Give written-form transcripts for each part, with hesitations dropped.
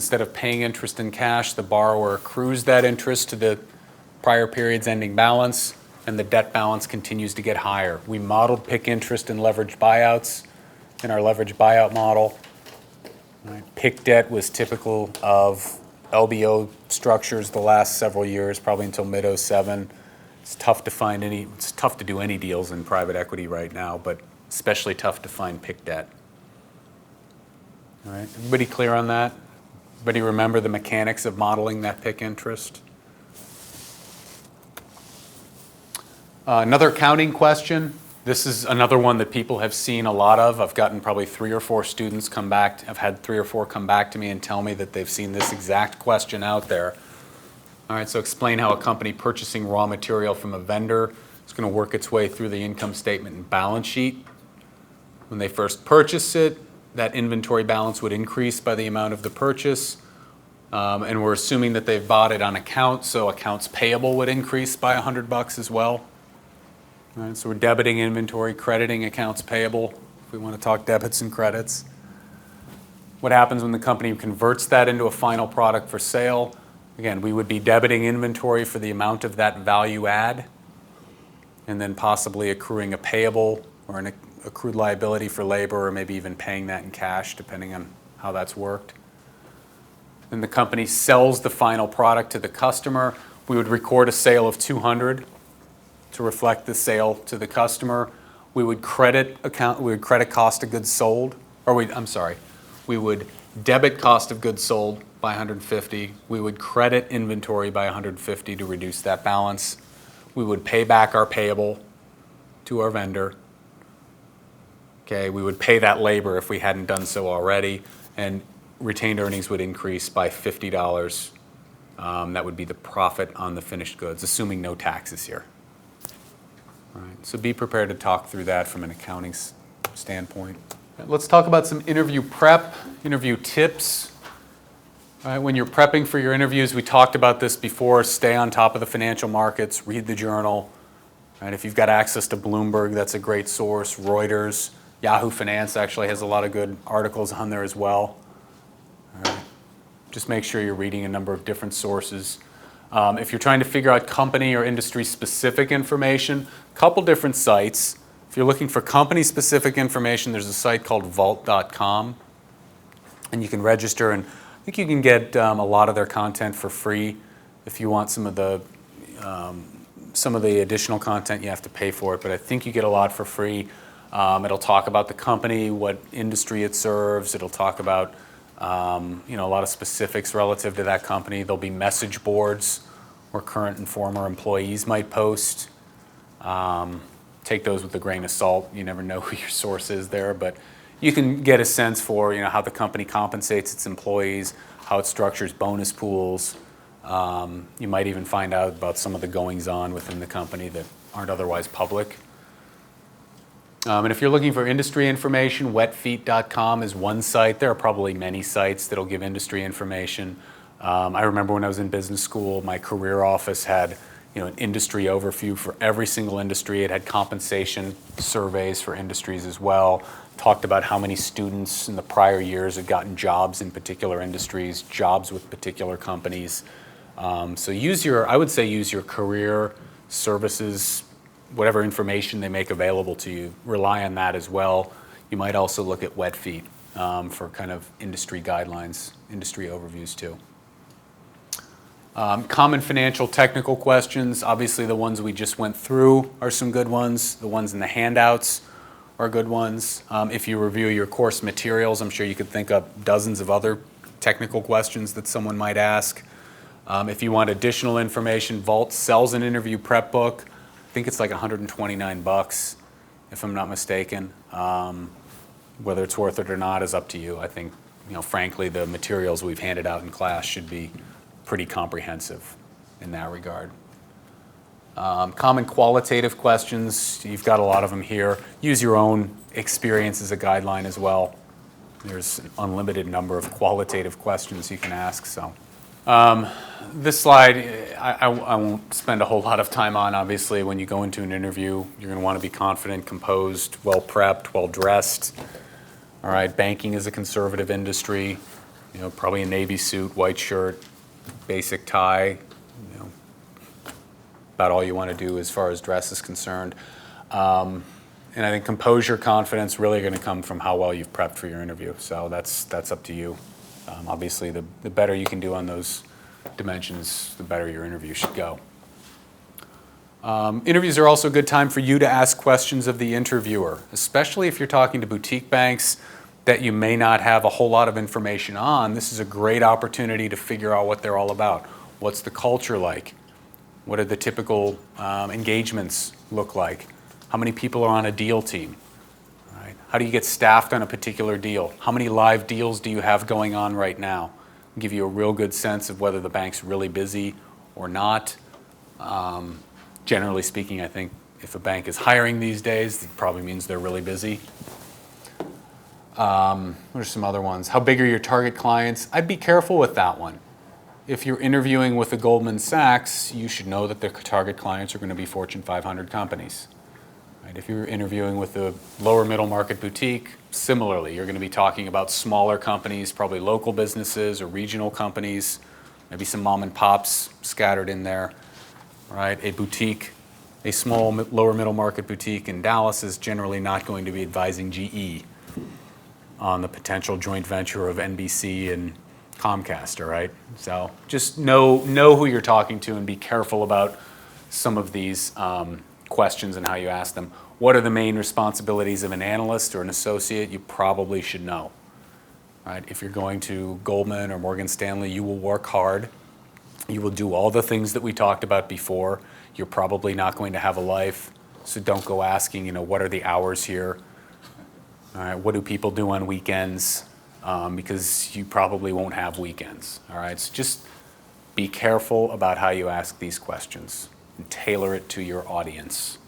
Instead of paying interest in cash, the borrower accrues that interest to the prior period's ending balance, and the debt balance continues to get higher. We modeled PIK interest in leveraged buyouts in our leveraged buyout model. PIK debt was typical of LBO structures the last several years, probably until mid-07. It's tough to do any deals in private equity right now, but especially tough to find PIK debt. All right, everybody clear on that? Everybody remember the mechanics of modeling that PIK interest? Another accounting question. This is another one that people have seen a lot of. I've gotten probably 3 or 4 students come back. I've had 3 or 4 come back to me and tell me that they've seen this exact question out there. All right, so explain how a company purchasing raw material from a vendor is going to work its way through the income statement and balance sheet. When they first purchase it, that inventory balance would increase by the amount of the purchase. And we're assuming that they've bought it on account, so accounts payable would increase by $100 as well. All right, so we're debiting inventory, crediting accounts payable, if we want to talk debits and credits. What happens when the company converts that into a final product for sale? Again, we would be debiting inventory for the amount of that value add, and then possibly accruing a payable or an accrued liability for labor, or maybe even paying that in cash, depending on how that's worked. Then the company sells the final product to the customer. We would record a sale of $200 to reflect the sale to the customer. We would credit cost of goods sold, we would debit cost of goods sold by $150. We would credit inventory by $150 to reduce that balance. We would pay back our payable to our vendor. Okay, we would pay that labor if we hadn't done so already, and retained earnings would increase by $50. That would be the profit on the finished goods, assuming no taxes here. All right, so be prepared to talk through that from an accounting standpoint. Let's talk about some interview prep, interview tips. All right, when you're prepping for your interviews, we talked about this before, stay on top of the financial markets, read the journal. All right, if you've got access to Bloomberg, that's a great source. Reuters, Yahoo Finance actually has a lot of good articles on there as well. All right, just make sure you're reading a number of different sources. If you're trying to figure out company or industry-specific information, a couple different sites. If you're looking for company-specific information, there's a site called vault.com, and you can register, and I think you can get a lot of their content for free. If you want some of the additional content, you have to pay for it, but I think you get a lot for free. It'll talk about the company, what industry it serves. It'll talk about a lot of specifics relative to that company. There'll be message boards where current and former employees might post. Take those with a grain of salt. You never know who your source is there, but you can get a sense for how the company compensates its employees, how it structures bonus pools. You might even find out about some of the goings-on within the company that aren't otherwise public. And if you're looking for industry information, wetfeet.com is one site. There are probably many sites that'll give industry information. I remember when I was in business school, my career office had an industry overview for every single industry. It had compensation surveys for industries as well. Talked about how many students in the prior years had gotten jobs in particular industries, jobs with particular companies. So I would say use your career services, whatever information they make available to you, rely on that as well. You might also look at Wetfeet for kind of industry guidelines, industry overviews too. Common financial technical questions, obviously the ones we just went through are some good ones. The ones in the handouts are good ones. If you review your course materials, I'm sure you could think up dozens of other technical questions that someone might ask. If you want additional information, Vault sells an interview prep book. I think it's like $129, if I'm not mistaken. Whether it's worth it or not is up to you. I think, frankly, the materials we've handed out in class should be pretty comprehensive in that regard. Common qualitative questions, you've got a lot of them here. Use your own experience as a guideline as well. There's an unlimited number of qualitative questions you can ask. So, this slide, I won't spend a whole lot of time on. Obviously, when you go into an interview, you're going to want to be confident, composed, well-prepped, well-dressed. All right, banking is a conservative industry. Probably a navy suit, white shirt, basic tie, about all you want to do as far as dress is concerned. And I think composure, confidence really are going to come from how well you've prepped for your interview. So that's up to you. Obviously, the better you can do on those dimensions, the better your interview should go. Interviews are also a good time for you to ask questions of the interviewer, especially if you're talking to boutique banks that you may not have a whole lot of information on. This is a great opportunity to figure out what they're all about. What's the culture like? What do the typical engagements look like? How many people are on a deal team? Right? How do you get staffed on a particular deal? How many live deals do you have going on right now? Give you a real good sense of whether the bank's really busy or not. Generally speaking, I think if a bank is hiring these days, it probably means they're really busy. What are some other ones? How big are your target clients? I'd be careful with that one. If you're interviewing with a Goldman Sachs, you should know that their target clients are going to be Fortune 500 companies. Right? If you're interviewing with a lower middle market boutique, similarly, you're going to be talking about smaller companies, probably local businesses or regional companies, maybe some mom and pops scattered in there. Right? A boutique, a small lower middle market boutique in Dallas is generally not going to be advising GE on the potential joint venture of NBC and Comcast, all right? So just know who you're talking to and be careful about some of these questions and how you ask them. What are the main responsibilities of an analyst or an associate? You probably should know. Right? If you're going to Goldman or Morgan Stanley, you will work hard. You will do all the things that we talked about before. You're probably not going to have a life, so don't go asking, what are the hours here? All right, what do people do on weekends? Because you probably won't have weekends. All right, so just be careful about how you ask these questions and tailor it to your audience.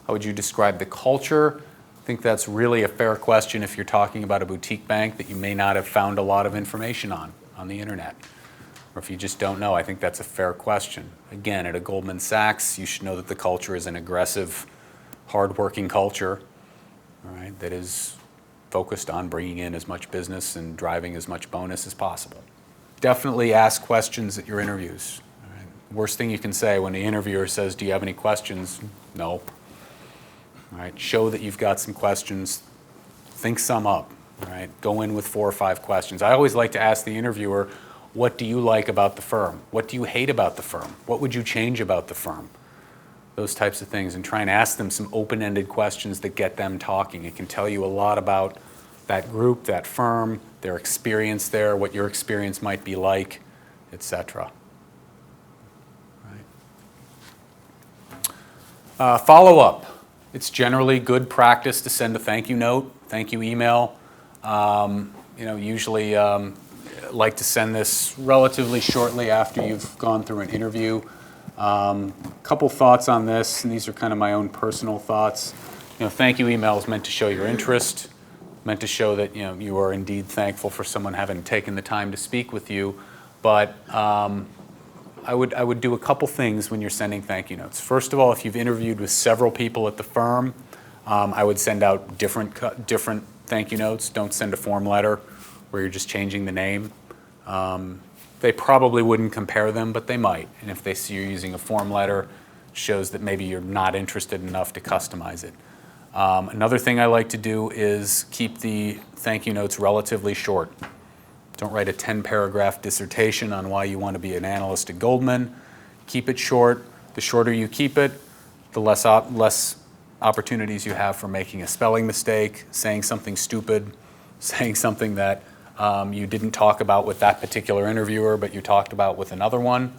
How would you describe the culture? I think that's really a fair question if you're talking about a boutique bank that you may not have found a lot of information on the internet. Or if you just don't know, I think that's a fair question. Again, at a Goldman Sachs, you should know that the culture is an aggressive, hardworking culture, all right, that is focused on bringing in as much business and driving as much bonus as possible. Definitely ask questions at your interviews. All right? Worst thing you can say when the interviewer says, do you have any questions? No. All right? Show that you've got some questions. Think some up. All right? Go in with 4 or 5 questions. I always like to ask the interviewer, what do you like about the firm? What do you hate about the firm? What would you change about the firm? Those types of things, and try and ask them some open-ended questions that get them talking. It can tell you a lot about that group, that firm, their experience there, what your experience might be like, etc. Right. Follow up. It's generally good practice to send a thank you note, thank you email. Usually like to send this relatively shortly after you've gone through an interview. Couple thoughts on this, and these are kind of my own personal thoughts. Thank you email is meant to show your interest, meant to show that you are indeed thankful for someone having taken the time to speak with you. But I would do a couple things when you're sending thank you notes. First of all, if you've interviewed with several people at the firm, I would send out different thank you notes. Don't send a form letter where you're just changing the name. They probably wouldn't compare them, but they might. And if they see you're using a form letter, shows that maybe you're not interested enough to customize it. Another thing I like to do is keep the thank you notes relatively short. Don't write a 10-paragraph dissertation on why you want to be an analyst at Goldman. Keep it short. The shorter you keep it, the less opportunities you have for making a spelling mistake, saying something stupid, saying something that you didn't talk about with that particular interviewer, but you talked about with another one.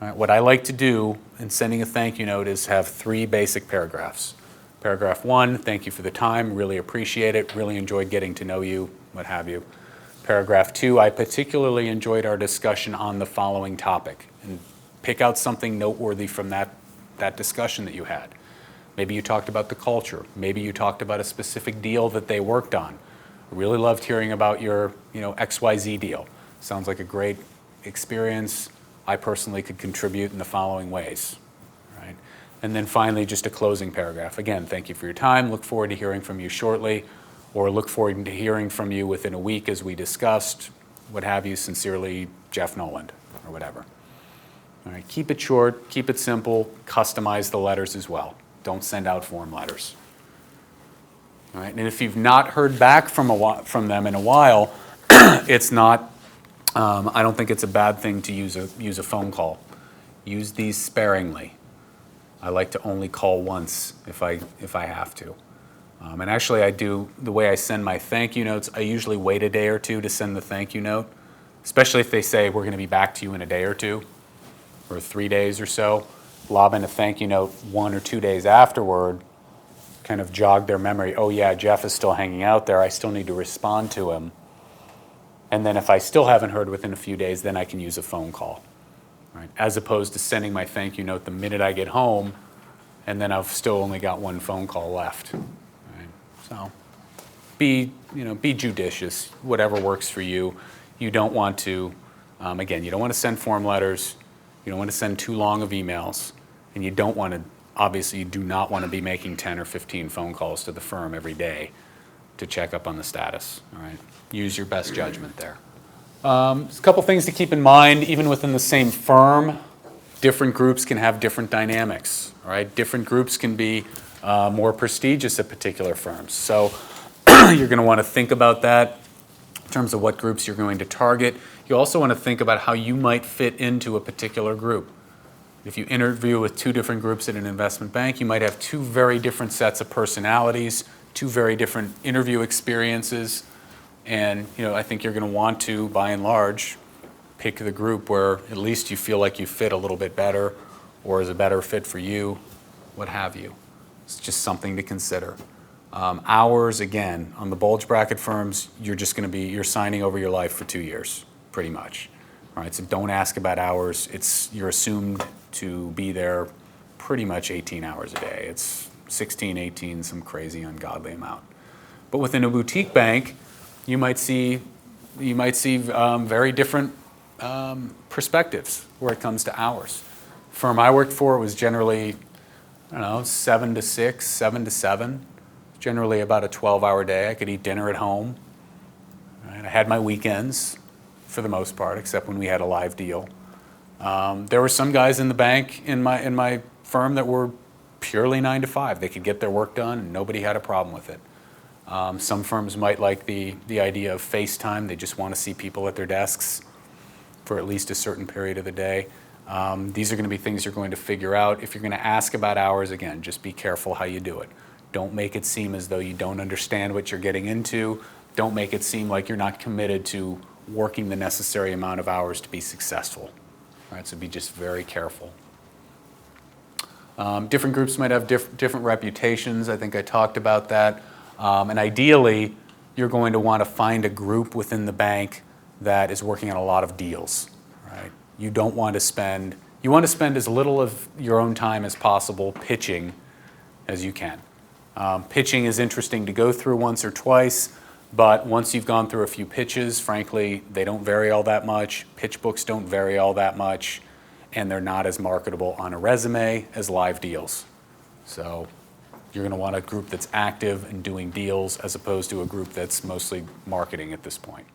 All right, what I like to do in sending a thank you note is have 3 basic paragraphs. Paragraph 1, thank you for the time, really appreciate it, really enjoyed getting to know you, what have you. Paragraph 2, I particularly enjoyed our discussion on the following topic. And pick out something noteworthy from that discussion that you had. Maybe you talked about the culture. Maybe you talked about a specific deal that they worked on. Really loved hearing about your XYZ deal. Sounds like a great experience. I personally could contribute in the following ways. Right? And then finally, just a closing paragraph. Again, thank you for your time. Look forward to hearing from you shortly, or look forward to hearing from you within a week as we discussed. what have you, sincerely, Jeff Noland, or whatever. All right, keep it short, keep it simple, customize the letters as well. Don't send out form letters. All right, and if you've not heard back from them in a while, it's not, I don't think it's a bad thing to use a phone call. Use these sparingly. I like to only call once if I have to. And actually I do, the way I send my thank you notes, I usually wait a day or two to send the thank you note, especially if they say we're going to be back to you in a day or two, or 3 days or so. Lob in a thank you note 1 or 2 days afterward, kind of jog their memory. Oh yeah, Jeff is still hanging out there. I still need to respond to him. And then if I still haven't heard within a few days, then I can use a phone call. Right? As opposed to sending my thank you note the minute I get home, and then I've still only got 1 phone call left. Right? So be judicious, whatever works for you. You don't want to, again, you don't want to send form letters. You don't want to send too long of emails. And you don't want to, obviously, you do not want to be making 10 or 15 phone calls to the firm every day to check up on the status. All right? Use your best judgment there. There's a couple things to keep in mind. Even within the same firm, different groups can have different dynamics. All right? Different groups can be more prestigious at particular firms. So you're going to want to think about that in terms of what groups you're going to target. You also want to think about how you might fit into a particular group. If you interview with 2 different groups at an investment bank, you might have 2 very different sets of personalities, 2 very different interview experiences, and I think you're going to want to, by and large, pick the group where at least you feel like you fit a little bit better, or is a better fit for you, what have you. It's just something to consider. Hours, again, on the bulge bracket firms, you're signing over your life for 2 years, pretty much. All right, so don't ask about hours. You're assumed to be there pretty much 18 hours a day. It's 16, 18, some crazy, ungodly amount. But within a boutique bank, you might see very different perspectives where it comes to hours. Firm I worked for was generally, 7 to 6, 7 to 7. Generally about a 12-hour day. I could eat dinner at home. Right? I had my weekends for the most part, except when we had a live deal. There were some guys in the bank in my firm that were purely 9 to 5. They could get their work done, and nobody had a problem with it. Some firms might like the idea of FaceTime. They just want to see people at their desks for at least a certain period of the day. These are going to be things you're going to figure out. If you're going to ask about hours, again, just be careful how you do it. Don't make it seem as though you don't understand what you're getting into. Don't make it seem like you're not committed to working the necessary amount of hours to be successful. All right, so be just very careful. Different groups might have different reputations. I think I talked about that. And ideally, you're going to want to find a group within the bank that is working on a lot of deals. Right? You want to spend as little of your own time as possible pitching as you can. Pitching is interesting to go through once or twice, but once you've gone through a few pitches, frankly, they don't vary all that much. Pitch books don't vary all that much, and they're not as marketable on a resume as live deals. So you're going to want a group that's active and doing deals as opposed to a group that's mostly marketing at this point.